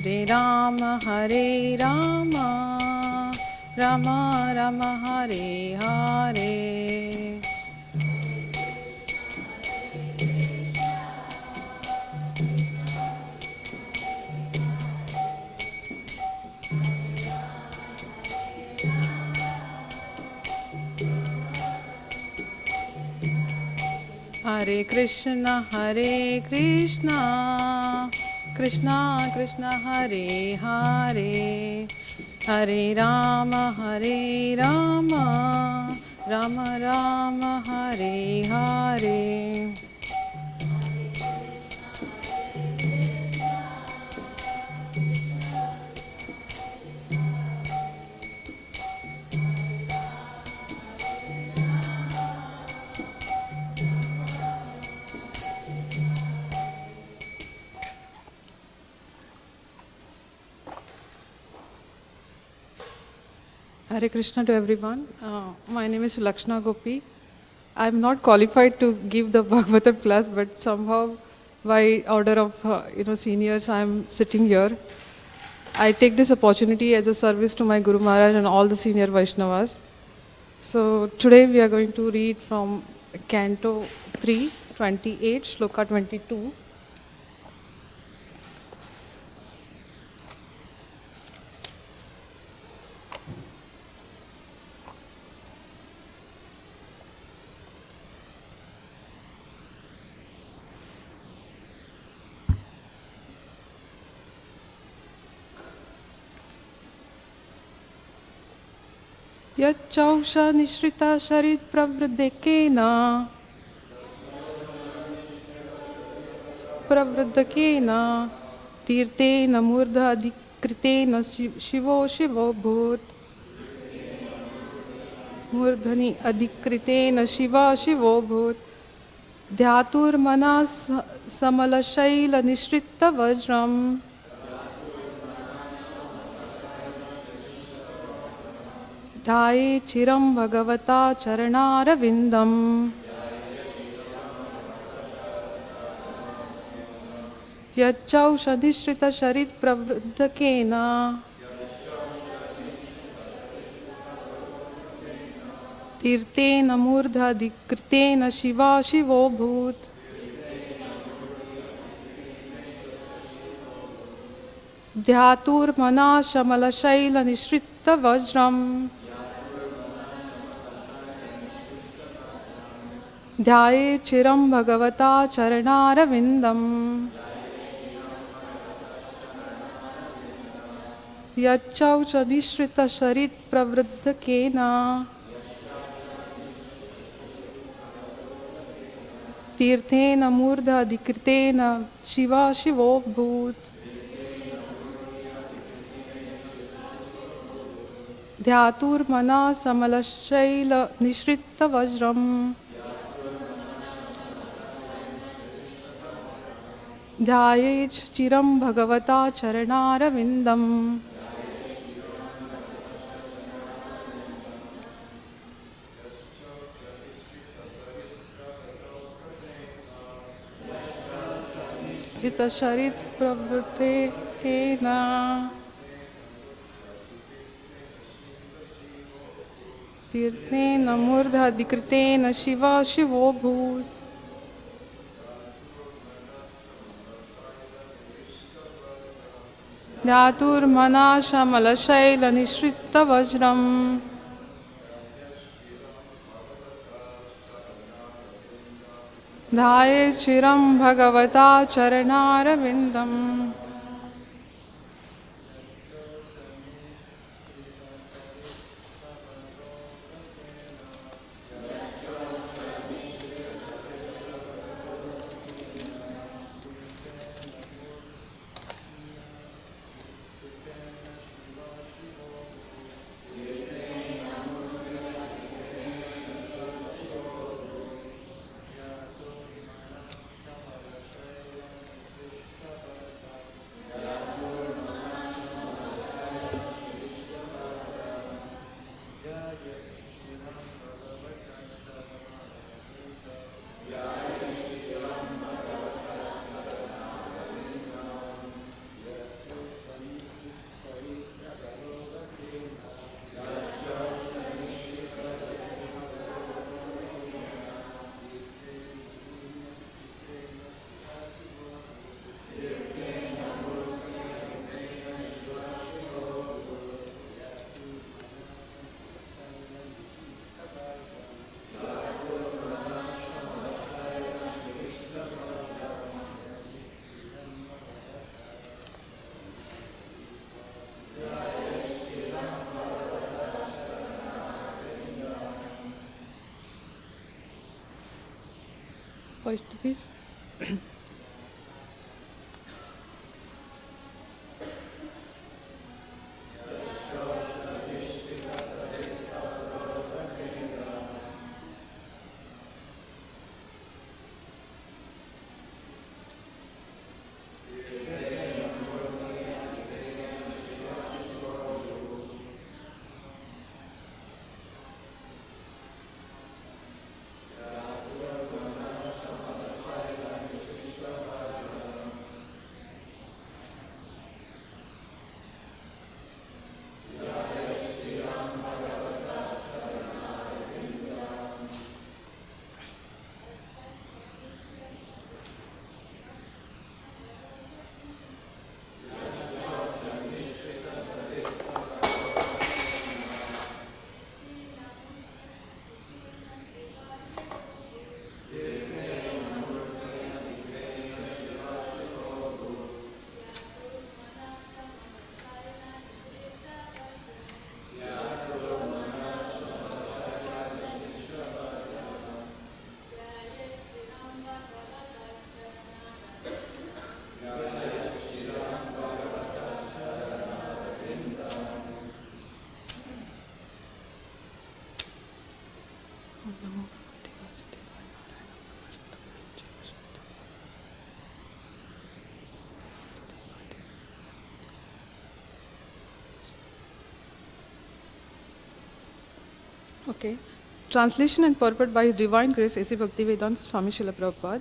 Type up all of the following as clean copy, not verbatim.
Hare Rama, Rama Rama Hare Hare. Hare Krishna, Krishna Krishna Hare Hare, Hare Rama, Rama Rama Hare Hare. Hare Krishna to everyone. My name is Lakshna Gopi. I am not qualified to give the Bhagavatam class, but somehow by order of seniors, I am sitting here. I take this opportunity as a service to my Guru Maharaj and all the senior Vaishnavas. So today we are going to read from Canto 3, 28, Shloka 22. Yachchausha nishrita sharit pravruddakena tirtena murdha adikritena shivo bhut murdhani adikritena shivo bhut dhyatur manas samalashaila nishrita vajram ध्याये चिरं भगवता चरणारविन्दम् यच्चौषधिश्रितशरितप्रवृद्धकेन तीर्थेन मूर्धाधिकृतेन शिवो भूत् ध्यातुर्मनाशमलशैलनिश्रितवज्रम् ध्याये चिरं भगवता चरणारविन्दम् यच्चौषधिश्रितशरितप्रवृद्धकेन तीर्थेन मूर्धाधिकृतेन शिवो भूत् ध्यातुर्मनाशमलशैलनिश्रितवज्रम् ध्याये चिरं भगवता चरणारविन्दम् हितशरितप्रवृद्धकेन तीर्थेन मूर्धाधिकृतेन शिवो भूत् ध्यातुर्मनाशमलशैलनिश्रितवज्रम् ध्याये चिरं भगवता चरणारविन्दम् First, please. Okay. Translation and purport by His Divine Grace A.C. Bhaktivedanta Swami Srila Prabhupada.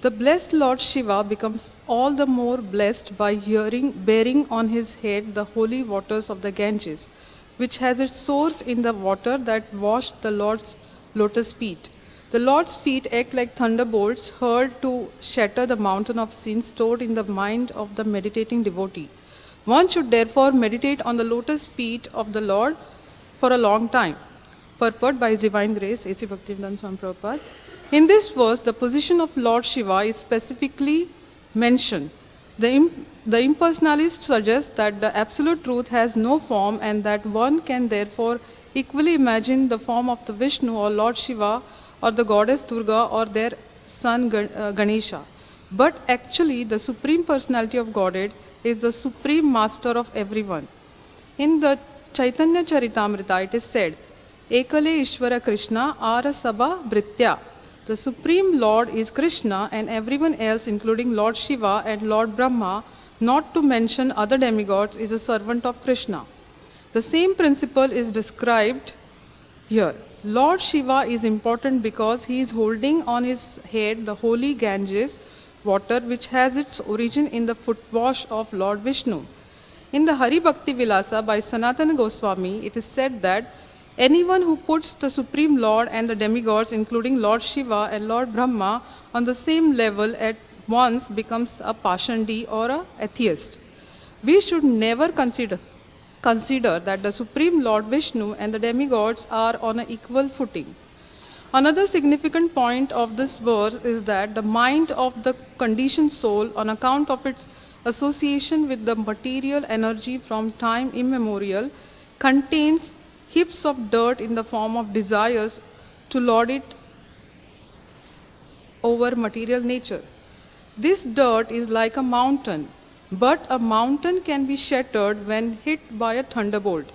The blessed Lord Shiva becomes all the more blessed by bearing on his head the holy waters of the Ganges, which has its source in the water that washed the Lord's lotus feet. The Lord's feet act like thunderbolts hurled to shatter the mountain of sin stored in the mind of the meditating devotee. One should therefore meditate on the lotus feet of the Lord for a long time. Purport by His Divine Grace, A.C. Bhaktivedanta Swami Prabhupada. In this verse, the position of Lord Shiva is specifically mentioned. The impersonalist suggests that the absolute truth has no form and that one can therefore equally imagine the form of the Vishnu or Lord Shiva or the goddess Durga or their son Ganesha. But actually, the Supreme Personality of Godhead is the Supreme Master of everyone. In the Chaitanya Charitamrita, it is said, Ekale Ishvara Krishna Ara Sabha Britya. The Supreme Lord is Krishna and everyone else, including Lord Shiva and Lord Brahma, not to mention other demigods, is a servant of Krishna. The same principle is described here. Lord Shiva is important because he is holding on his head the holy Ganges water, which has its origin in the footwash of Lord Vishnu. In the Hari Bhakti Vilasa by Sanatana Goswami, it is said that anyone who puts the Supreme Lord and the demigods, including Lord Shiva and Lord Brahma, on the same level at once becomes a Pashandi or an atheist. We should never consider that the Supreme Lord Vishnu and the demigods are on an equal footing. Another significant point of this verse is that the mind of the conditioned soul, on account of its association with the material energy from time immemorial, contains heaps of dirt in the form of desires to lord it over material nature. This dirt is like a mountain, but a mountain can be shattered when hit by a thunderbolt.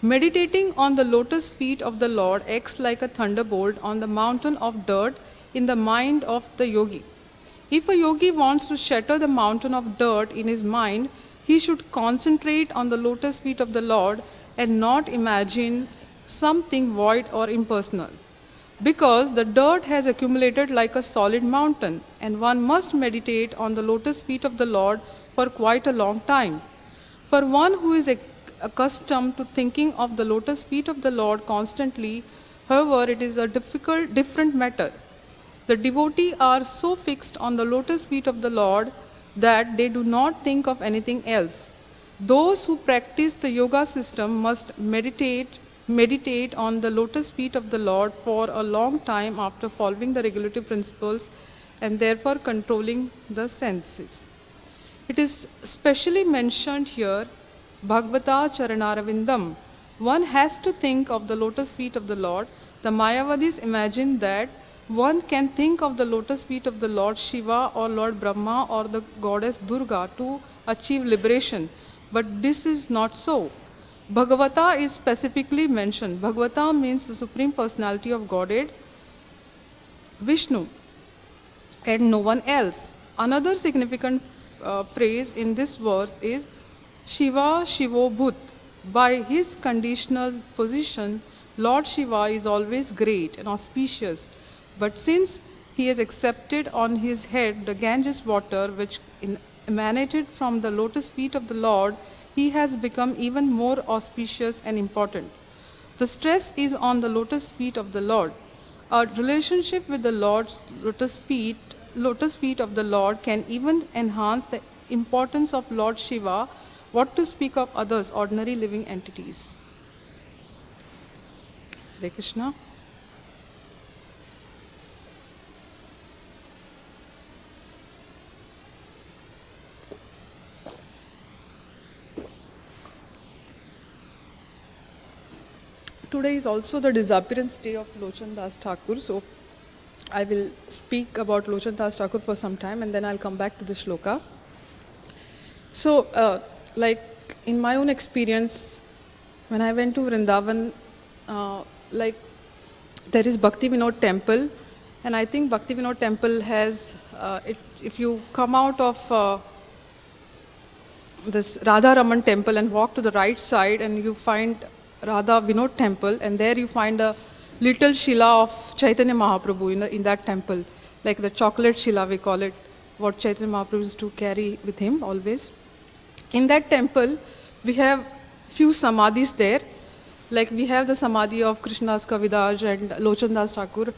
Meditating on the lotus feet of the Lord acts like a thunderbolt on the mountain of dirt in the mind of the yogi. If a yogi wants to shatter the mountain of dirt in his mind, he should concentrate on the lotus feet of the Lord and not imagine something void or impersonal. Because the dirt has accumulated like a solid mountain, and one must meditate on the lotus feet of the Lord for quite a long time. For one who is accustomed to thinking of the lotus feet of the Lord constantly, however, it is a different matter. The devotees are so fixed on the lotus feet of the Lord that they do not think of anything else. Those who practice the yoga system must meditate on the lotus feet of the Lord for a long time after following the regulative principles and therefore controlling the senses. It is specially mentioned here, Bhagavata Charanaravindam. One has to think of the lotus feet of the Lord. The Mayavadis imagine that One can think of the lotus feet of the Lord Shiva or Lord Brahma or the goddess Durga to achieve liberation, but this is not so. Bhagavata is specifically mentioned. Bhagavata means the Supreme Personality of Godhead, Vishnu, and no one else. Another significant phrase in this verse is Shiva Shivo Bhut. By his conditional position, Lord Shiva is always great and auspicious. But since he has accepted on his head the Ganges water which emanated from the lotus feet of the Lord, he has become even more auspicious and important. The stress is on the lotus feet of the Lord. Our relationship with the Lord's lotus feet of the Lord can even enhance the importance of Lord Shiva, what to speak of others, ordinary living entities. Hare Krishna. Today is also the disappearance day of Lochan Das Thakur, so I will speak about Lochan Das Thakur for some time and then I'll come back to the shloka. So, like in my own experience, when I went to Vrindavan, like there is Bhakti Vinod temple, and I think Bhakti Vinod temple has, if you come out of this Radha Raman temple and walk to the right side and you find Radha Vinod temple, and there you find a little Shila of Chaitanya Mahaprabhu in that temple, like the chocolate Shila we call it, what Chaitanya Mahaprabhu used to carry with him always. In that temple, we have few samadhis there, like we have the samadhi of Krishnadas Kaviraj and Lochan Das Thakur.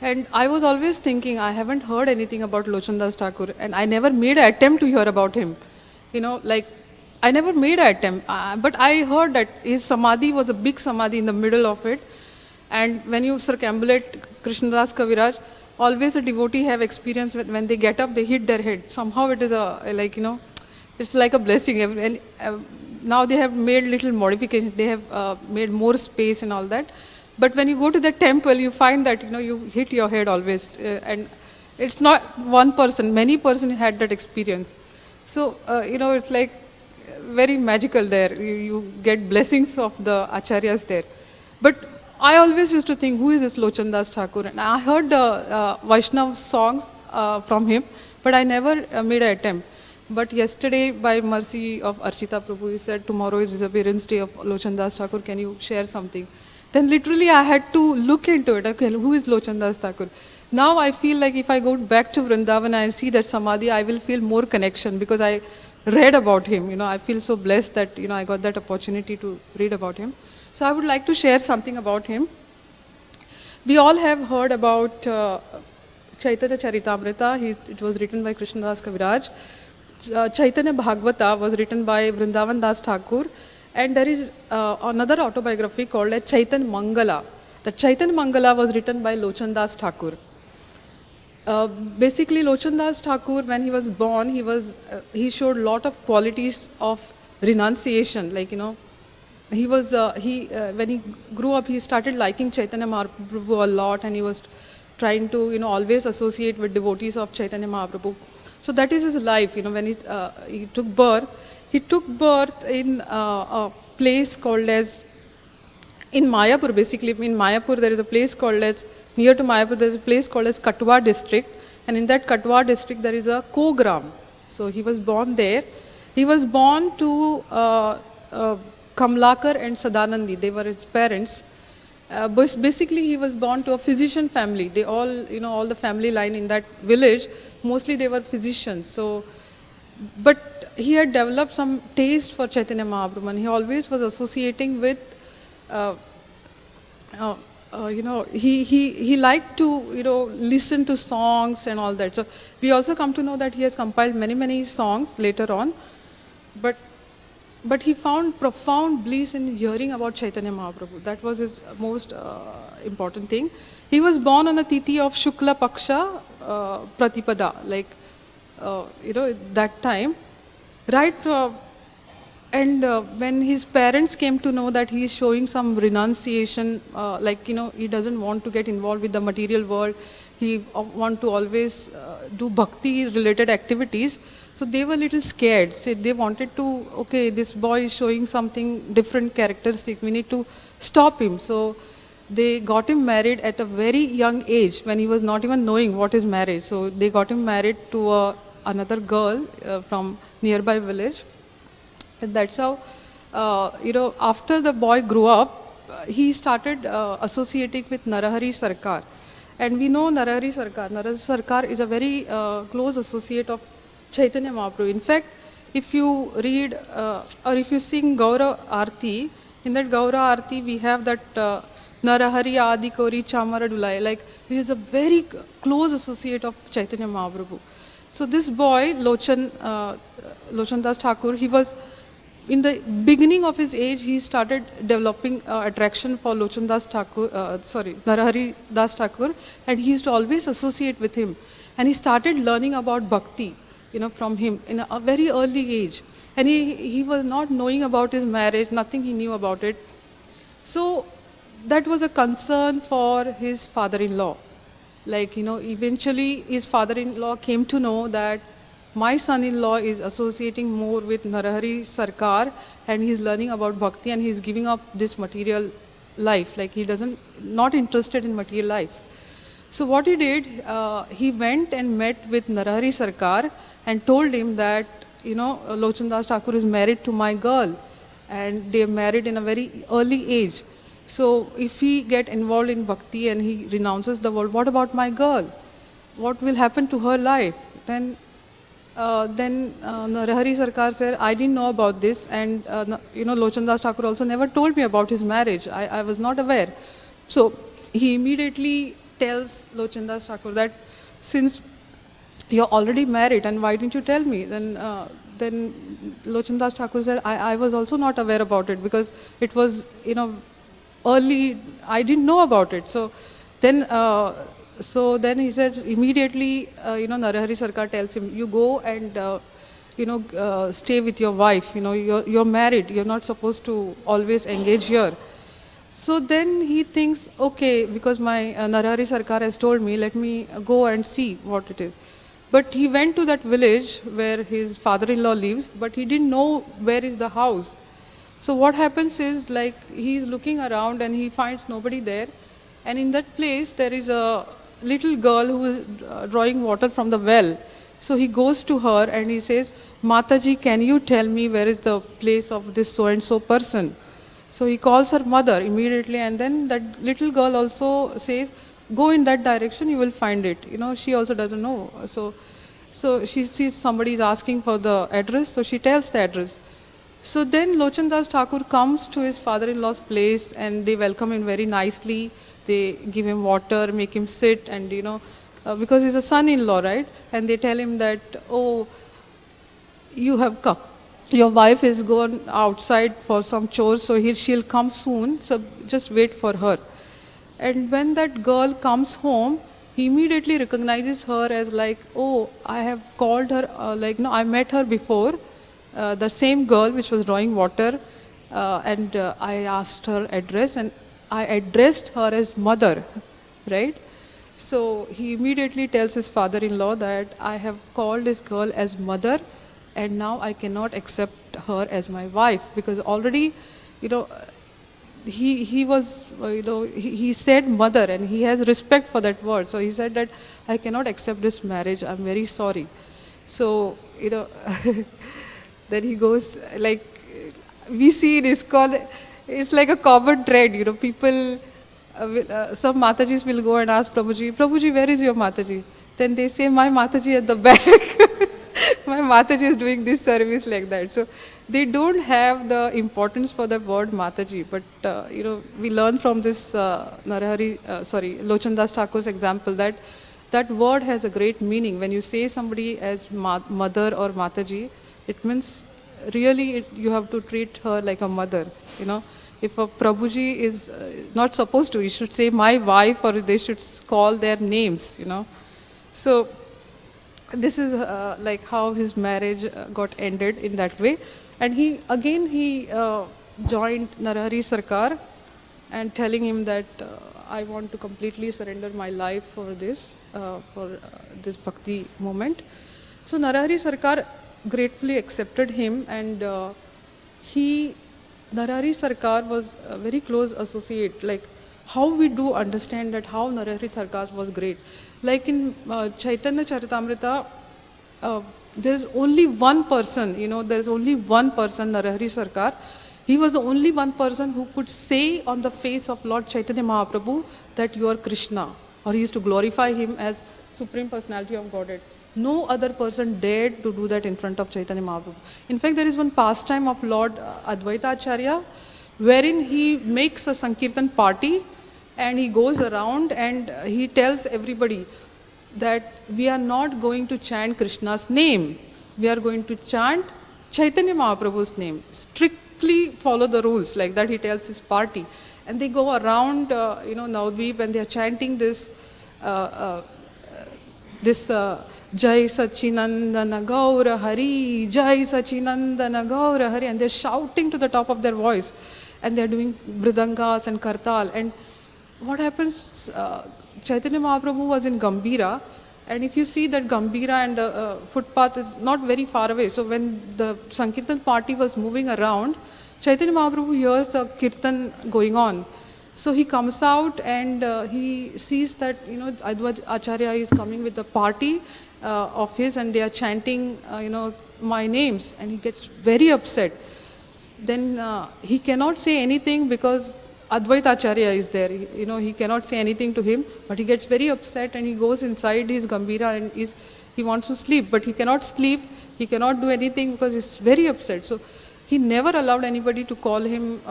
And I was always thinking, I haven't heard anything about Lochan Das Thakur, and I never made an attempt to hear about him. I never made an attempt, but I heard that his samadhi was a big samadhi in the middle of it. And when you circumambulate Krishnadas Kaviraj, always a devotee have experience when they get up, they hit their head. Somehow it is it's like a blessing. And now they have made little modifications. They have made more space and all that. But when you go to the temple, you find that you hit your head always, and it's not one person. Many persons had that experience. So it's like very magical there. You get blessings of the acharyas there. But I always used to think, who is this Lochan Das Thakur? And I heard the Vaishnav songs from him, but I never made an attempt. But yesterday, by mercy of Archita Prabhu, he said, tomorrow is disappearance day of Lochan Das Thakur, can you share something? Then literally I had to look into it. Okay, who is Lochan Das Thakur? Now I feel like if I go back to Vrindavan and I see that samadhi, I will feel more connection because I read about him. I feel so blessed that I got that opportunity to read about him. So I would like to share something about him. We all have heard about Chaitanya Charitamrita. It was written by Krishnadas Kaviraj. Chaitanya Bhagavata was written by Vrindavan Das Thakur. And there is another autobiography called as Chaitanya Mangala. The Chaitanya Mangala was written by Lochan Das Thakur. Basically, Lochan Das Thakur, when he was born, he showed a lot of qualities of renunciation. When he grew up, he started liking Chaitanya Mahaprabhu a lot, and he was trying to always associate with devotees of Chaitanya Mahaprabhu. So that is his life. When he took birth in a place called as in Mayapur. Basically, in Mayapur there is a place called as, near to Mayapur there is a place called as Katwa district, and in that Katwa district there is a Kogram. So he was born there. He was born to Kamlakar and Sadanandi. They were his parents. Basically, he was born to a physician family. They all, all the family line in that village, mostly they were physicians. So, but he had developed some taste for Chaitanya Mahaprabhu, and he always was associating with, he liked to, listen to songs and all that. So we also come to know that he has compiled many songs later on, but he found profound bliss in hearing about Chaitanya Mahaprabhu. That was his most important thing. He was born on the Tithi of Shukla Paksha Pratipada, that time. Right, and when his parents came to know that he is showing some renunciation, he doesn't want to get involved with the material world, he want to always do bhakti related activities. So they were little scared. So they wanted to, okay, this boy is showing something different characteristic. We need to stop him. So they got him married at a very young age when he was not even knowing what is marriage. So they got him married to another girl from nearby village. And that's how, after the boy grew up, he started associating with Narahari Sarkar. And we know Narahari Sarkar. Narahari Sarkar is a very close associate of Chaitanya Mahaprabhu. In fact, if you read or if you sing Gaura Arti, in that Gaura Arti we have that Narahari Adi Kori Chamara Dulai, like he is a very close associate of Chaitanya Mahaprabhu. So this boy, Lochan Das Thakur, he was, in the beginning of his age, he started developing attraction for Lochan Das Thakur, Narahari Das Thakur, and he used to always associate with him. And he started learning about bhakti, from him in a very early age. And he was not knowing about his marriage, nothing he knew about it. So that was a concern for his father-in-law. Like, eventually his father-in-law came to know that my son-in-law is associating more with Narahari Sarkar and he's learning about bhakti and he's giving up this material life. Like not interested in material life. So what he did, he went and met with Narahari Sarkar and told him that, Lochan Das Thakur is married to my girl and they are married in a very early age. So if he get involved in bhakti and he renounces the world, what about my girl? What will happen to her life? Then Narahari Sarkar said, I didn't know about this, and Lochan Das Thakur also never told me about his marriage. I was not aware. So he immediately tells Lochan Das Thakur that since you're already married, and why didn't you tell me? Then Lochan Das Thakur said, I was also not aware about it because it was, early, I didn't know about it. So then he said immediately, Narahari Sarkar tells him, you go and, stay with your wife. You're married. You're not supposed to always engage here. So then he thinks, okay, because my Narahari Sarkar has told me, let me go and see what it is. But he went to that village where his father-in-law lives, but he didn't know where is the house. So what happens is, like, he's looking around and he finds nobody there. And in that place, there is a little girl who is drawing water from the well. So he goes to her and he says, Mataji, can you tell me where is the place of this so-and-so person? So he calls her mother immediately, and then that little girl also says, go in that direction, you will find it. She also doesn't know. So she sees somebody is asking for the address, so she tells the address. So then Lochan Das Thakur comes to his father-in-law's place and they welcome him very nicely. They give him water, make him sit, and because he's a son-in-law, right? And they tell him that, oh, you have come. Your wife is gone outside for some chores, so she'll come soon, so just wait for her. And when that girl comes home, he immediately recognizes her as like, oh, I have called her, I met her before, the same girl which was drawing water, and I asked her address and I addressed her as mother, right? So he immediately tells his father-in-law that I have called this girl as mother and now I cannot accept her as my wife, because already, he was, he said mother and he has respect for that word. So he said that I cannot accept this marriage, I'm very sorry. So, then he goes, like, we see it is called, it's like a common thread, people, some Matajis will go and ask Prabhuji, where is your Mataji? Then they say, my Mataji at the back. My Mataji is doing this service, like that. So they don't have the importance for the word Mataji, but we learn from this Lochan Das Thakur's example that that word has a great meaning. When you say somebody as mother or Mataji, it means really you have to treat her like a mother. If a Prabhuji is not supposed to, you should say my wife, or they should call their names. So this is like how his marriage got ended in that way. And he joined Narahari Sarkar and telling him that I want to completely surrender my life for this bhakti moment. So Narahari Sarkar gratefully accepted him, and Narahari Sarkar was a very close associate. Like how we do understand that how Narahari Sarkar was great. Like in Chaitanya Charitamrita, there's only one person, there's only one person, Narahari Sarkar. He was the only one person who could say on the face of Lord Chaitanya Mahaprabhu that you are Krishna, or he used to glorify him as Supreme Personality of Godhead. No other person dared to do that in front of Chaitanya Mahaprabhu. In fact, there is one pastime of Lord Advaita Acharya wherein he makes a Sankirtan party and he goes around and he tells everybody that we are not going to chant Krishna's name. We are going to chant Chaitanya Mahaprabhu's name. Strictly follow the rules, like that he tells his party. And they go around, Navadvip, and they are chanting this Jai Sachinandana Gaura Hari, Jai Sachinandana Gaura Hari, and they're shouting to the top of their voice, and they're doing vridangas and kartal. And what happens, Chaitanya Mahaprabhu was in Gambhira, and if you see that Gambhira and the footpath is not very far away, so when the Sankirtan party was moving around, Chaitanya Mahaprabhu hears the kirtan going on. So he comes out and he sees that, Advaita Acharya is coming with the party of his, and they are chanting, my names, and he gets very upset. Then he cannot say anything because Advaita Acharya is there. He cannot say anything to him, but he gets very upset and he goes inside his Gambhira and he wants to sleep, but he cannot sleep, he cannot do anything because he's very upset. So he never allowed anybody to call him,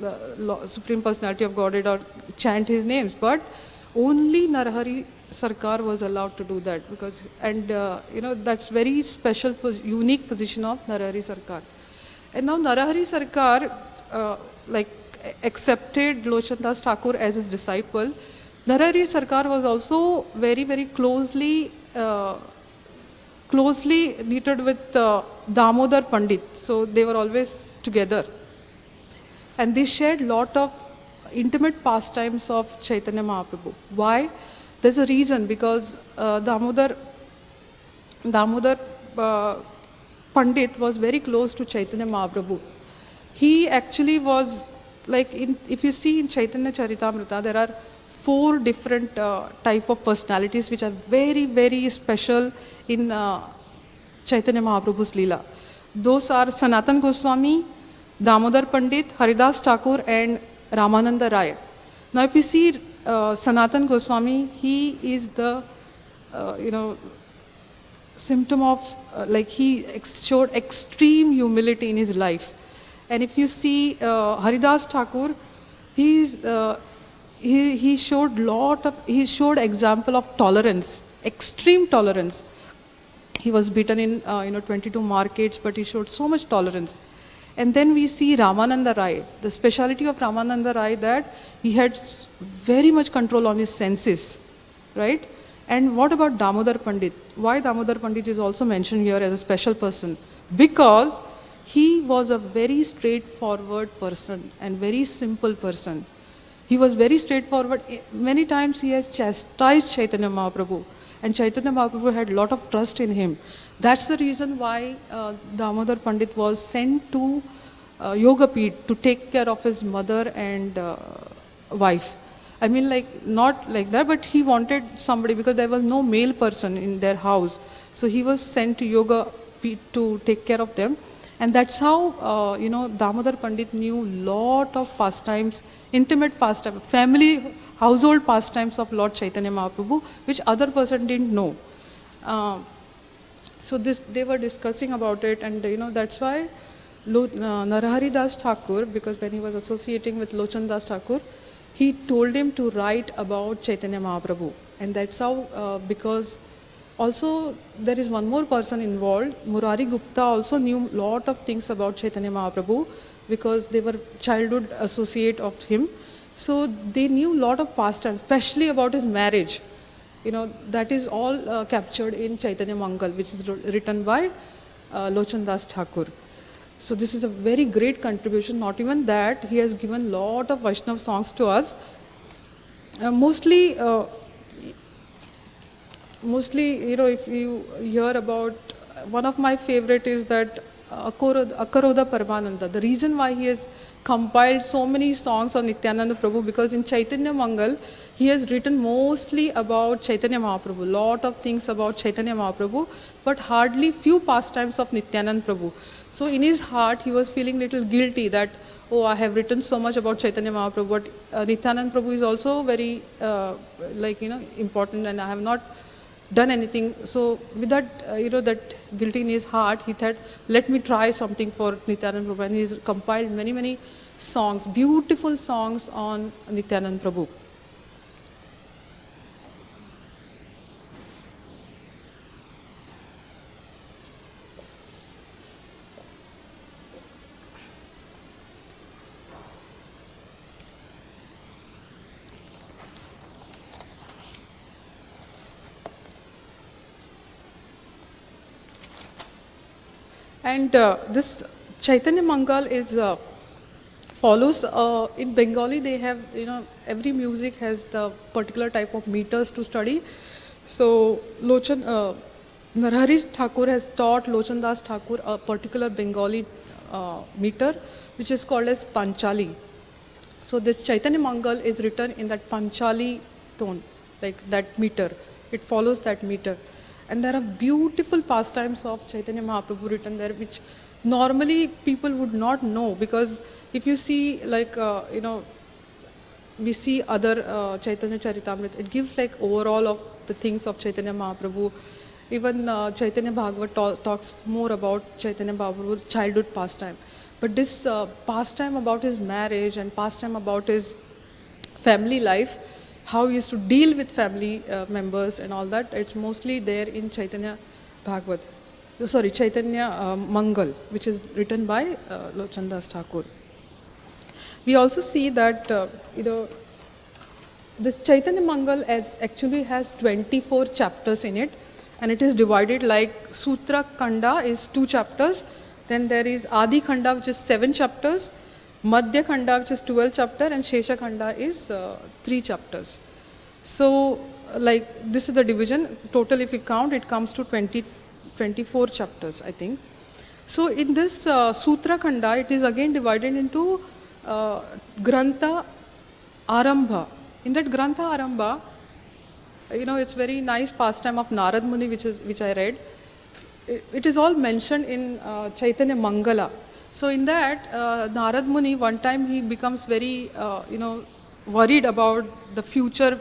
the Supreme Personality of Godhead or chant his names, but only Narahari Sarkar was allowed to do that, because, and that's very special, unique position of Narahari Sarkar. And now Narahari Sarkar, accepted Lochan Das Thakur as his disciple. Narahari Sarkar was also very, very closely knitted with Damodar Pandit. So they were always together. And they shared lot of intimate pastimes of Chaitanya Mahaprabhu. Why? There's a reason, because Damodar Pandit was very close to Chaitanya Mahaprabhu. He actually was, if you see in Chaitanya Charitamrita, there are 4 different type of personalities which are very, very special in Chaitanya Mahaprabhu's Leela. Those are Sanatan Goswami, Damodar Pandit, Haridas Thakur, and Ramananda Rai. Now if you see Sanatan Goswami, he is the, symptom of, he showed extreme humility in his life. And if you see Haridas Thakur, he showed example of tolerance, extreme tolerance. He was beaten in 22 markets, but he showed so much tolerance. And then we see Ramananda Rai. The speciality of Ramananda Rai that he had very much control on his senses, right? And what about Damodar Pandit? Why Damodar Pandit is also mentioned here as a special person? Because he was a very straightforward person and very simple person. He was very straightforward. Many times he has chastised Chaitanya Mahaprabhu, and Chaitanya Mahaprabhu had a lot of trust in him. That's the reason why Damodar Pandit was sent to Yogapeeth to take care of his mother and wife. I mean, not like that, but he wanted somebody, because there was no male person in their house. So he was sent to Yogapeeth to take care of them. And that's how, Damodar Pandit knew lot of pastimes, intimate pastimes, family, household pastimes of Lord Chaitanya Mahaprabhu, which other person didn't know. So they were discussing about it, and that's why Narahari Das Thakur, because when he was associating with Lochan Das Thakur, he told him to write about Chaitanya Mahaprabhu. And that's how, because also there is one more person involved. Murari Gupta also knew lot of things about Chaitanya Mahaprabhu, because they were childhood associate of him. So they knew lot of pastimes, especially about his marriage. That is all captured in Chaitanya Mangal, which is written by Lochan Das Thakur. So this is a very great contribution. Not even that, he has given lot of Vaishnav songs to us. Mostly, if you hear about, one of my favorite is that Akaroda Paramananda. The reason why he has compiled so many songs on Nityananda Prabhu, because in Chaitanya Mangal, he has written mostly about Chaitanya Mahaprabhu, lot of things about Chaitanya Mahaprabhu, but hardly few pastimes of Nityananda Prabhu. So in his heart, he was feeling little guilty that, oh, I have written so much about Chaitanya Mahaprabhu, but Nityananda Prabhu is also very, important, and I have not done anything. So with that, that guilty in his heart, he thought, let me try something for Nityananda Prabhu. And he's compiled many, many songs, beautiful songs on Nityananda Prabhu. And this Chaitanya Mangal is follows in Bengali. They have, every music has the particular type of meters to study. So Narhari Thakur has taught Lochan Das Thakur a particular Bengali meter, which is called as Panchali. So this Chaitanya Mangal is written in that Panchali tone, like that meter. It follows that meter. And there are beautiful pastimes of Chaitanya Mahaprabhu written there, which normally people would not know, because if you see, like, we see other Chaitanya Charitamrita, it gives like overall of the things of Chaitanya Mahaprabhu. Even Chaitanya Bhagavat talks more about Chaitanya Mahaprabhu's childhood pastime. But this pastime about his marriage and pastime about his family life, how he used to deal with family members and all that, it's mostly there in Chaitanya Bhagavat. Chaitanya Mangal, which is written by Lochan Das Thakur. We also see that, this Chaitanya Mangal actually has 24 chapters in it, and it is divided like Sutra Khanda is 2 chapters, then there is Adi Khanda, which is 7 chapters, Madhya Khanda, which is 12 chapters, and Shesha Khanda is 3 chapters. So, like, this is the division. Total, if you count, it comes to 24 chapters, I think. So, in this Sutra Khanda, it is again divided into Grantha Arambha. In that Grantha Arambha, it's very nice pastime of Narad Muni, which I read. It is all mentioned in Chaitanya Mangala. So in that, Narad Muni, one time he becomes very, worried about the future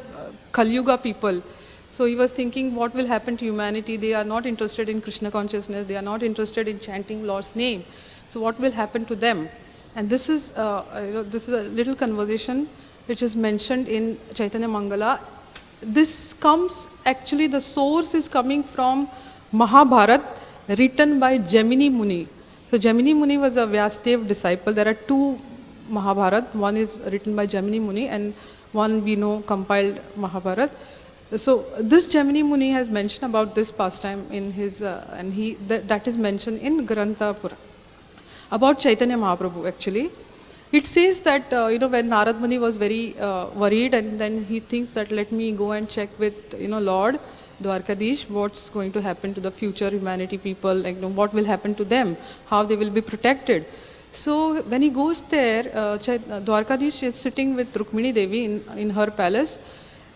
Kali Yuga people. So he was thinking, what will happen to humanity? They are not interested in Krishna consciousness. They are not interested in chanting Lord's name. So what will happen to them? And this is a little conversation which is mentioned in Chaitanya Mangala. This comes, actually the source is coming from Mahabharat, written by Jaimini Muni. So Jaimini Muni was a Vyasadeva disciple. There are 2 Mahabharat. One is written by Jaimini Muni and one we know compiled Mahabharat. So this Jaimini Muni has mentioned about this pastime in his, and that is mentioned in Grantha Pura, about Chaitanya Mahaprabhu actually. It says that, when Narad Muni was very worried, and then he thinks that let me go and check with, Lord Dwarkadish, what's going to happen to the future humanity people, like, what will happen to them, how they will be protected. So when he goes there, Dwarkadish is sitting with Rukmini Devi in her palace,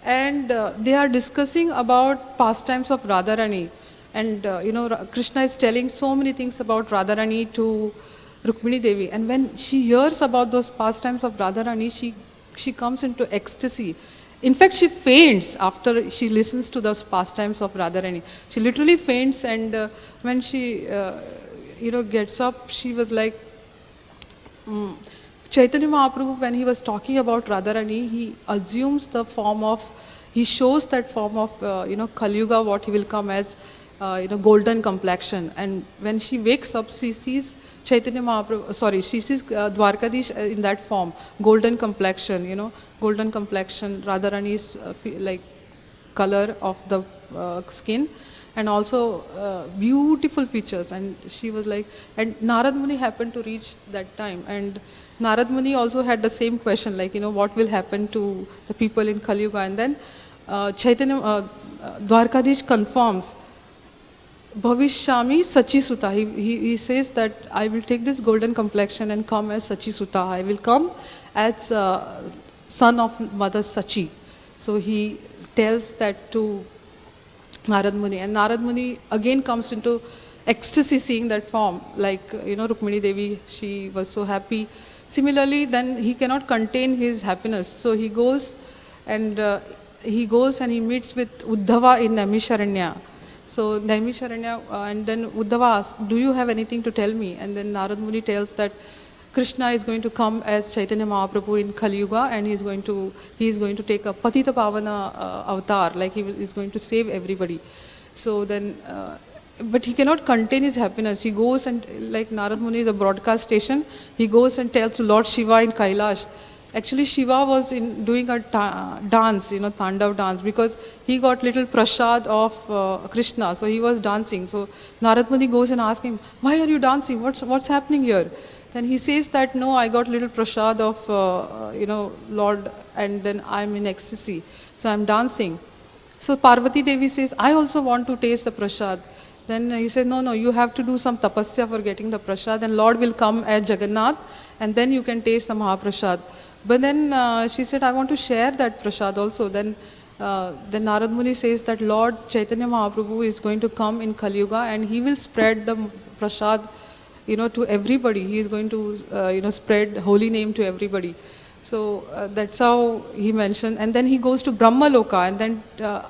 and they are discussing about pastimes of Radharani. And, Krishna is telling so many things about Radharani to Rukmini Devi, and when she hears about those pastimes of Radharani, she comes into ecstasy. In fact, she faints after she listens to those pastimes of Radharani. She literally faints, and when she, gets up, she was like, Chaitanya Mahaprabhu, when he was talking about Radharani, he assumes the form of, he shows that form of, Kali Yuga, what he will come as, golden complexion. And when she wakes up, she sees Chaitanya Mahaprabhu, she sees Dwarkadish in that form, golden complexion, golden complexion, Radharani's like color of the skin, and also beautiful features. And she was like, and Narad Muni happened to reach that time, and Narad Muni also had the same question, like, what will happen to the people in Kali Yuga? And then Dwarkadish confirms, Bhavishyami Sachi Suta. He says that I will take this golden complexion and come as Sachi Suta. I will come as son of Mother Sachi. So he tells that to Narad Muni. And Narad Muni again comes into ecstasy seeing that form. Like, Rukmini Devi, she was so happy. Similarly, then he cannot contain his happiness. So he goes and he meets with Uddhava in Naimisharanya. So Naimisharanya, and then Uddhava asks, do you have anything to tell me? And then Narad Muni tells that Krishna is going to come as Chaitanya Mahaprabhu in Kali Yuga, and he is going to take a Patita Pavana avatar, like he is going to save everybody. So then, but he cannot contain his happiness. He goes and, like Narad Muni is a broadcast station, he goes and tells to Lord Shiva in Kailash. Actually, Shiva was doing a dance, Tandav dance, because he got little prasad of Krishna, so he was dancing. So Narad Muni goes and asks him, why are you dancing? What's happening here? Then he says that, no, I got little prasad of, Lord, and then I'm in ecstasy. So I'm dancing. So Parvati Devi says, I also want to taste the prasad. Then he said, no, you have to do some tapasya for getting the prasad, and Lord will come as Jagannath, and then you can taste the Mahaprasad. But then she said, I want to share that prasad also. Then Narad Muni says that Lord Chaitanya Mahaprabhu is going to come in Kali Yuga, and he will spread the prasad, to everybody. He is going to, spread holy name to everybody. So that's how he mentioned. And then he goes to Brahma Loka and then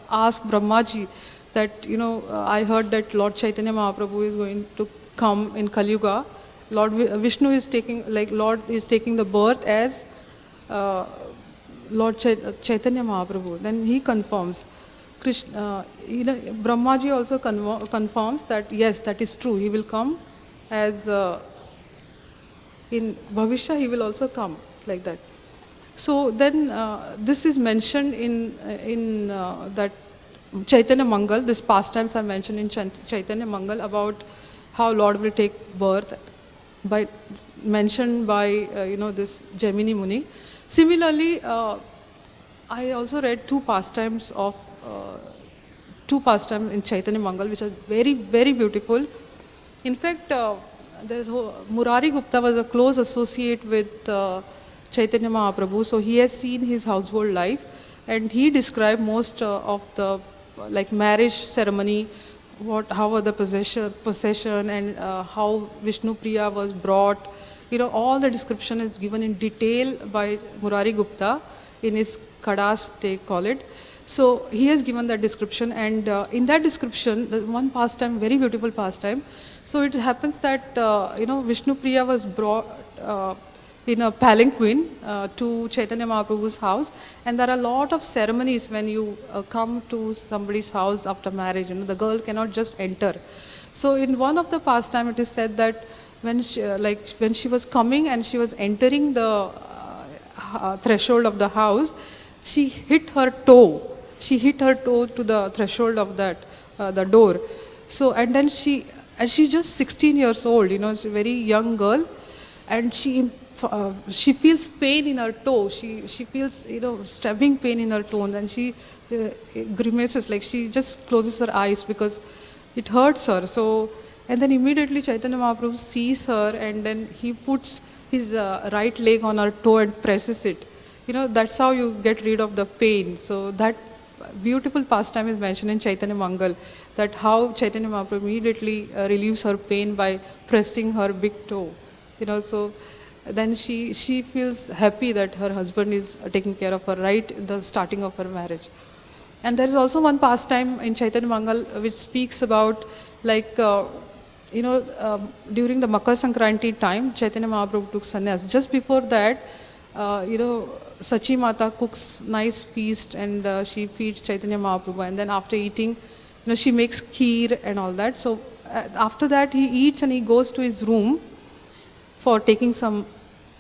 asks Brahmaji that, I heard that Lord Chaitanya Mahaprabhu is going to come in Kali Yuga. Lord Vishnu is taking the birth as Lord Chaitanya Mahaprabhu. Then he confirms. Brahmaji also confirms that yes, that is true. He will come as in Bhavishya, he will also come like that. So then this is mentioned in that Chaitanya Mangal. These pastimes are mentioned in Chaitanya Mangal about how Lord will take birth, mentioned by this Jaimini Muni. Similarly, I also read two pastimes in Chaitanya Mangal, which are very, very beautiful. In fact, Murari Gupta was a close associate with Chaitanya Mahaprabhu, so he has seen his household life, and he described most of the marriage ceremony, how were the possession, and how Vishnu Priya was brought. All the description is given in detail by Murari Gupta in his Kadas, they call it. So he has given that description, and in that description, the one pastime, very beautiful pastime. So it happens that Vishnu Priya was brought in a palanquin to Chaitanya Mahaprabhu's house, and there are a lot of ceremonies when you come to somebody's house after marriage. The girl cannot just enter. So in one of the pastime, it is said that when she was coming and she was entering the threshold of the house, she hit her toe. She hit her toe to the threshold of that the door. So and then she's just 16 years old. She's a very young girl, and she feels pain in her toe. She feels stabbing pain in her toe, and she grimaces, like she just closes her eyes because it hurts her. So and then immediately Chaitanya Mahaprabhu sees her, and then he puts his right leg on her toe and presses it. That's how you get rid of the pain. So that beautiful pastime is mentioned in Chaitanya Mangal, that how Chaitanya Mahaprabhu immediately relieves her pain by pressing her big toe. So then she feels happy that her husband is taking care of her right in the starting of her marriage. And there is also one pastime in Chaitanya Mangal which speaks about during the Makar Sankranti time, Chaitanya Mahaprabhu took sannyas. Just before that, Sachi Mata cooks nice feast, and she feeds Chaitanya Mahaprabhu, and then after eating, she makes kheer and all that. So after that he eats and he goes to his room for taking some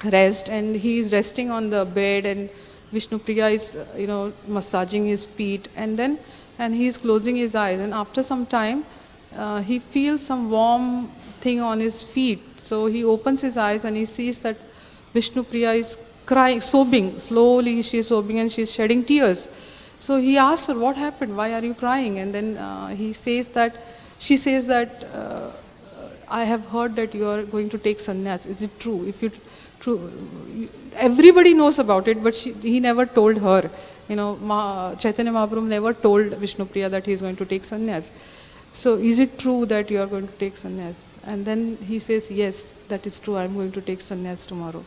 rest, and he is resting on the bed, and Vishnu Priya is massaging his feet, and he is closing his eyes, and after some time he feels some warm thing on his feet. So he opens his eyes and he sees that Vishnupriya is crying, sobbing. Slowly she is sobbing and she is shedding tears. So he asks her, what happened? Why are you crying? And then she says that, I have heard that you are going to take sannyas. Is it true? If you true, everybody knows about it, but he never told her. Chaitanya Mahaprabhu never told Vishnupriya that he is going to take sannyas. So is it true that you are going to take sannyas? And then he says, yes, that is true. I am going to take sannyas tomorrow.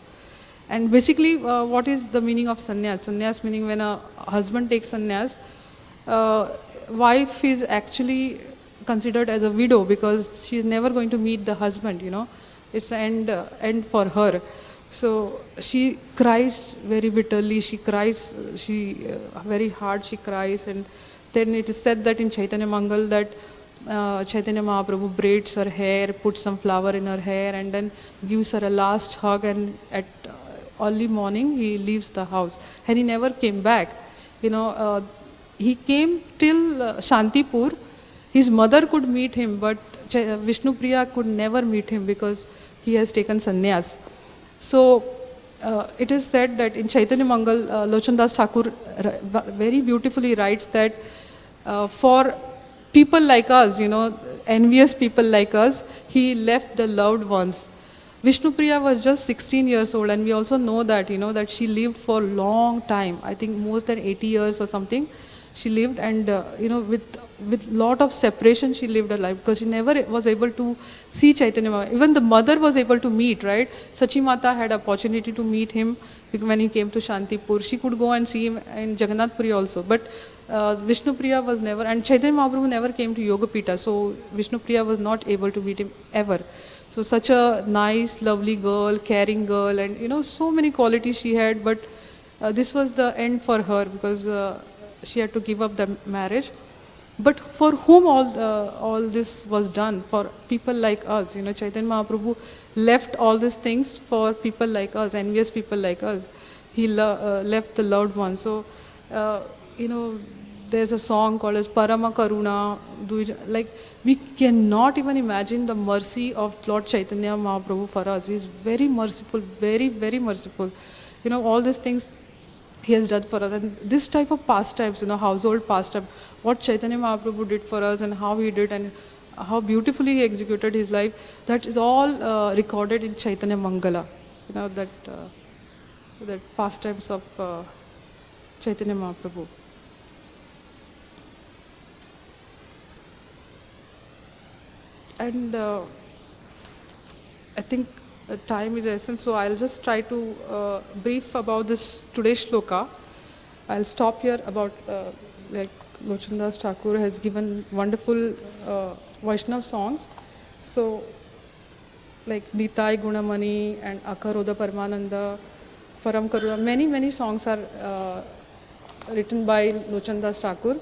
And basically, what is the meaning of sannyas? Sannyas meaning when a husband takes sannyas, wife is actually considered as a widow because she is never going to meet the husband. It's the end for her. So she cries very bitterly. She cries. Very hard. She cries, and then it is said that in Chaitanya Mangal that Chaitanya Mahaprabhu braids her hair, puts some flower in her hair, and then gives her a last hug, and at early morning he leaves the house, and he never came back. He came till Shantipur. His mother could meet him, but Vishnupriya could never meet him because he has taken sannyas. So it is said that in Chaitanya Mangal, Lochandas Thakur very beautifully writes that for people like us, envious people like us, he left the loved ones. Vishnupriya was just 16 years old, and we also know that, that she lived for a long time. I think more than 80 years or something she lived, and, with lot of separation she lived her life because she never was able to see Chaitanya Mahaprabhu. Even the mother was able to meet, right? Sachi Mata had opportunity to meet him when he came to Shantipur. She could go and see him in Jagannath Puri also, but Vishnupriya was never, and Chaitanya Mahaprabhu never came to Yogapita, so Vishnupriya was not able to meet him ever. So such a nice, lovely girl, caring girl, and so many qualities she had, but this was the end for her because she had to give up the marriage. But for whom all this was done? For people like us. Chaitanya Mahaprabhu left all these things for people like us, envious people like us. He left the loved ones. So, there's a song called as Parama Karuna. Like, we cannot even imagine the mercy of Lord Chaitanya Mahaprabhu for us. He is very merciful, very, very merciful. All these things he has done for us. And this type of pastimes, household pastime, what Chaitanya Mahaprabhu did for us and how he did and how beautifully he executed his life, that is all recorded in Chaitanya Mangala. That pastimes of Chaitanya Mahaprabhu. And I think time is essence, so I'll just try to brief about this today's shloka. I'll stop here about like Lochandas Thakur has given wonderful Vaishnav songs. So like Nitai Gunamani and Akaroda Paramananda, Param Karuna, many songs are written by Lochandas Thakur.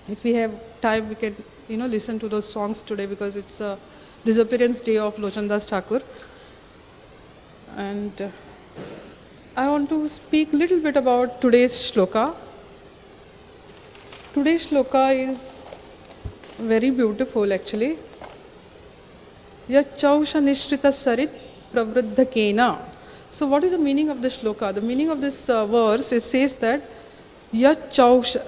If we have time, we can listen to those songs today because it's a disappearance day of Lochandas Thakur. And I want to speak a little bit about today's shloka. Today's shloka is very beautiful actually. Yachausha Nishrita Sarit Pravruddhakena. So what is the meaning of this shloka? The meaning of this verse, it says that Yachausha,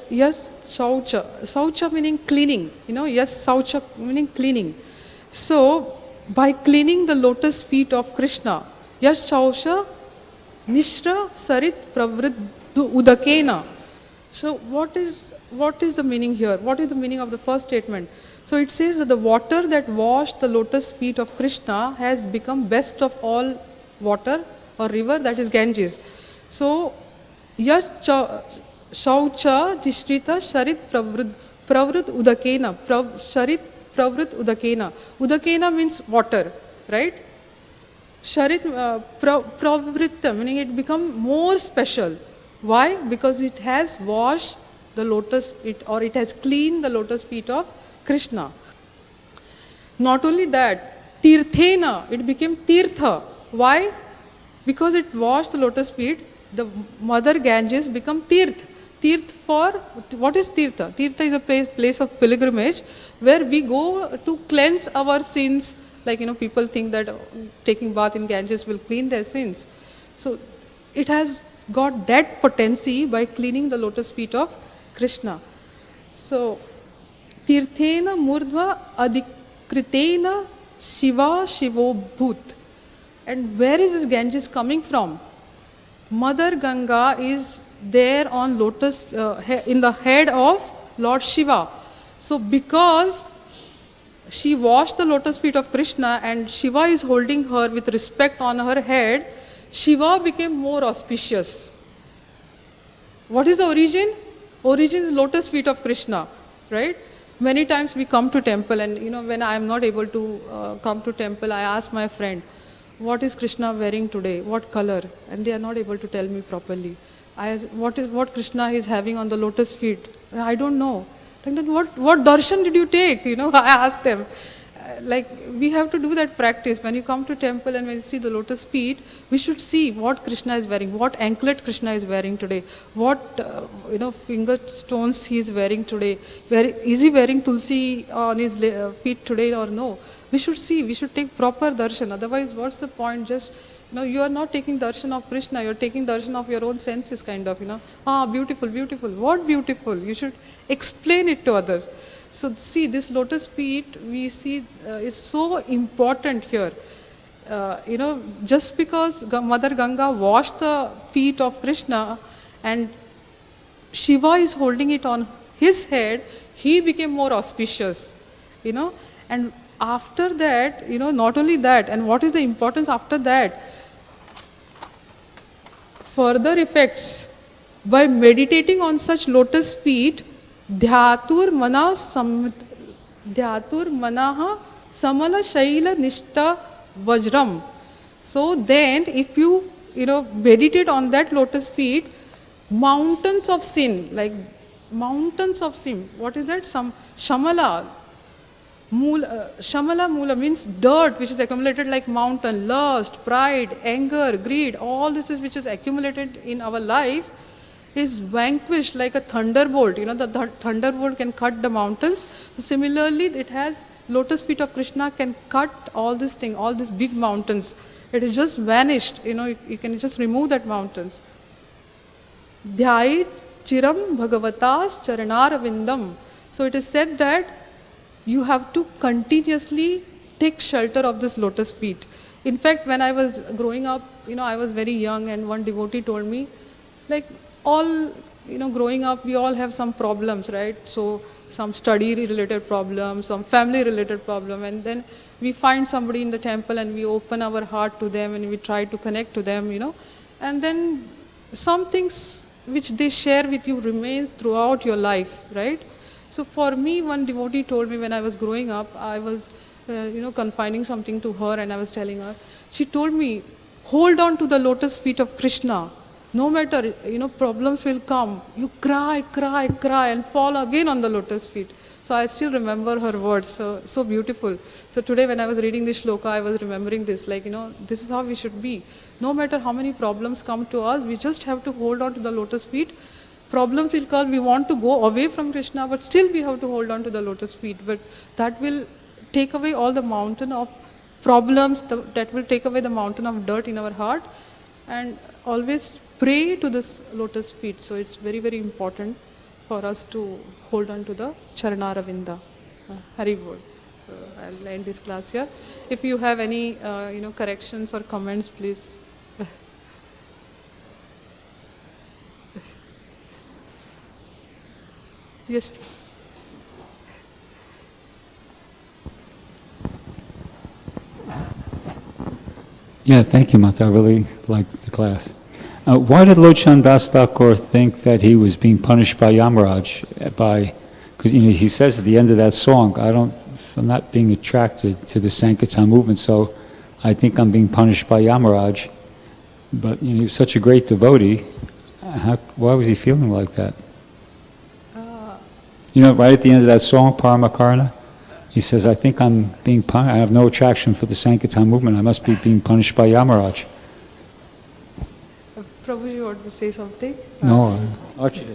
Saucha meaning cleaning, Saucha meaning cleaning. So by cleaning the lotus feet of Krishna, Yachausha Nishra Sarit Pravruddhu Udakena. So what is the meaning here? What is the meaning of the first statement? So it says that the water that washed the lotus feet of Krishna has become best of all water or river, that is Ganges. So Shaucha Dishrita Sharit Pravrut Udakena. Sharit Pravrut Udakena. Udakena means water, right? Sharit Pravritta, meaning it become more special. Why? Because it has washed the lotus feet, or it has cleaned the lotus feet of Krishna. Not only that, Tirthena, it became Tirtha. Why? Because it washed the lotus feet, the mother Ganges become Tirth. Tirth for, what is Tirtha? Tirtha is a place of pilgrimage where we go to cleanse our sins, like, people think that taking bath in Ganges will clean their sins. So it has got that potency by cleaning the lotus feet of Krishna. So, Tirthena Murdva Adikritena Shiva Shivo Bhut. And where is this Ganges coming from? Mother Ganga is there on lotus, in the head of Lord Shiva. So because she washed the lotus feet of Krishna and Shiva is holding her with respect on her head, Shiva became more auspicious. What is the origin? Origin is lotus feet of Krishna, right? Many times we come to temple, and when I am not able to come to temple, I ask my friend, what is Krishna wearing today? What color? And they are not able to tell me properly. I ask, what Krishna is having on the lotus feet? I don't know. Like, then what darshan did you take? I ask them. Like, we have to do that practice. When you come to temple and when you see the lotus feet, we should see what Krishna is wearing, what anklet Krishna is wearing today, what finger stones he is wearing today. Is he wearing tulsi on his feet today or no? We should see. We should take proper darshan. Otherwise, what's the point? Just you are not taking darshan of Krishna. You are taking darshan of your own senses, kind of. Beautiful, beautiful. What beautiful? You should explain it to others. So see, this lotus feet we see is so important here. Just because Mother Ganga washed the feet of Krishna and Shiva is holding it on his head, he became more auspicious. And after that, not only that, and what is the importance after that? Further effects. By meditating on such lotus feet, dhyatur manaha samala shaila nishta vajram. So then if you meditate on that lotus feet, mountains of sin, what is that? Shamala mula means dirt which is accumulated like mountain, lust, pride, anger, greed, all this is which is accumulated in our life is vanquished like a thunderbolt. The thunderbolt can cut the mountains. So similarly, it has lotus feet of Krishna can cut all this thing, all these big mountains. It is just vanished. You can just remove that mountains. Dhyait chiram bhagavatas charanar. So it is said that you have to continuously take shelter of this lotus feet. In fact, when I was growing up, I was very young, and one devotee told me, like, all, growing up, we all have some problems, right? So some study-related problems, some family-related problem, and then we find somebody in the temple and we open our heart to them and we try to connect to them, and then some things which they share with you remains throughout your life, right? So for me, one devotee told me when I was growing up, I was, confining something to her, and I was telling her, she told me, hold on to the lotus feet of Krishna. No matter, problems will come. You cry, cry, cry, and fall again on the lotus feet. So I still remember her words, so beautiful. So today when I was reading this shloka, I was remembering this, this is how we should be. No matter how many problems come to us, we just have to hold on to the lotus feet. Problems will come, we want to go away from Krishna, but still we have to hold on to the lotus feet. But that will take away all the mountain of problems, that will take away the mountain of dirt in our heart. And always pray to this lotus feet. So it's very, very important for us to hold on to the Charanaravinda. Hari Bol. I'll end this class here. If you have any corrections or comments, please. Yes. Yeah, thank you, Mata. I really liked the class. Why did Lochan Das Thakur think that he was being punished by Yamaraj? Because he says at the end of that song, I'm not being attracted to the Sankirtan movement, so I think I'm being punished by Yamaraj. But he was such a great devotee. Why was he feeling like that? Right at the end of that song, Paramakarna, he says, I think I'm being punished. I have no attraction for the Sankirtan movement. I must be being punished by Yamaraj. Prabhuji, you want to say something? No, Archie.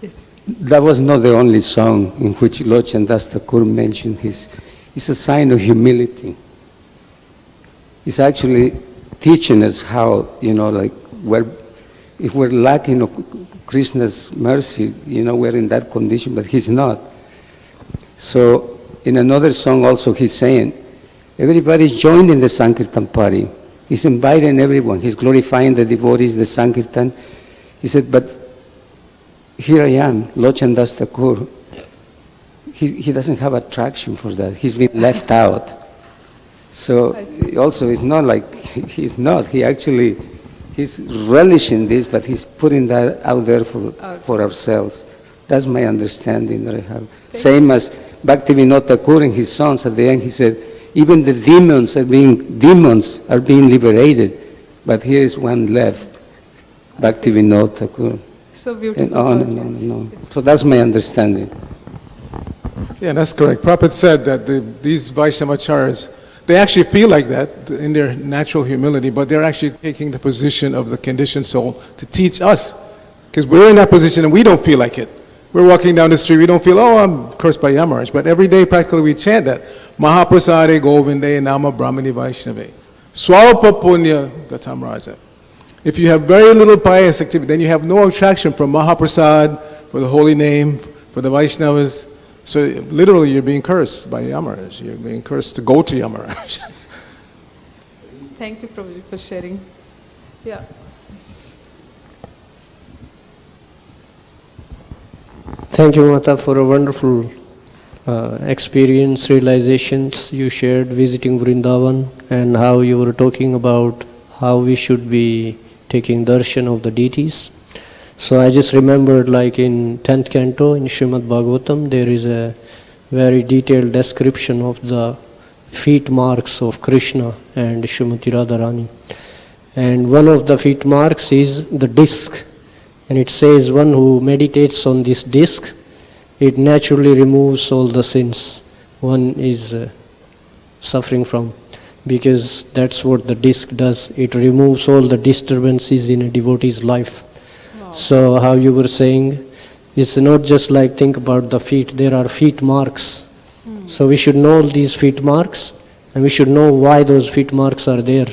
Yes. That was not the only song in which Lochan Das Thakur mentioned his is a sign of humility. It's actually teaching us how, like, if we're lacking of Krishna's mercy, we're in that condition, but he's not. So in another song also he's saying, everybody's joining the Sankirtan party. He's inviting everyone. He's glorifying the devotees, the Sankirtan. He said, but here I am, Lochan Das Thakur. He doesn't have attraction for that. He's been left out. So also it's not like he's not. He's relishing this, but he's putting that out there for ourselves. That's my understanding that I have. Same as Bhaktivinoda Thakur in his songs at the end, he said, even the demons are being liberated, but here is one left, Bhaktivinoda Thakur. So beautiful. And on and on and on. So that's my understanding. Yeah, that's correct. Prabhupada said that these Vaishnavacharyas, they actually feel like that in their natural humility, but they're actually taking the position of the conditioned soul to teach us. Because we're in that position and we don't feel like it. We're walking down the street, we don't feel, oh, I'm cursed by Yamaraj. But every day practically we chant that. Mahaprasade Govinde Nama Brahmani Vaishnave. Swalpa Punya Gatam Raja. If you have very little pious activity, then you have no attraction for Mahaprasad, for the holy name, for the Vaishnavas. So literally you're being cursed by Yamaraj. You're being cursed to go to Yamaraj. Thank you, Prabhuji, for sharing. Yeah. Thank you, Mata, for a wonderful experience, realizations you shared visiting Vrindavan, and how you were talking about how we should be taking darshan of the deities. So I just remembered, like in 10th canto in Srimad Bhagavatam, there is a very detailed description of the feet marks of Krishna and Srimati Radharani. And one of the feet marks is the disc. And it says one who meditates on this disc, it naturally removes all the sins one is suffering from. Because that's what the disc does. It removes all the disturbances in a devotee's life. Wow. So how you were saying, it's not just like think about the feet, there are feet marks. So we should know these feet marks, and we should know why those feet marks are there.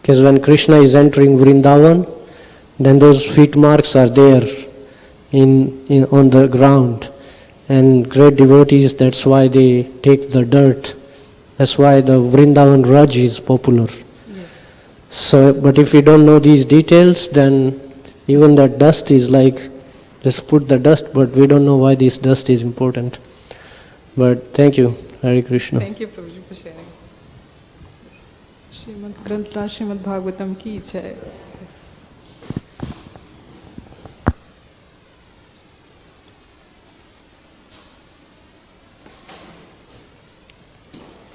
Because when Krishna is entering Vrindavan, then those feet marks are there on the ground. And great devotees, that's why they take the dirt. That's why the Vrindavan Raj is popular. Yes. So, but if we don't know these details, then even that dust is like, just put the dust, but we don't know why this dust is important. But thank you, Hare Krishna. Thank you, Prabhuji, for sharing. Srimad Granth Raj Srimad Bhagavatam ki jai.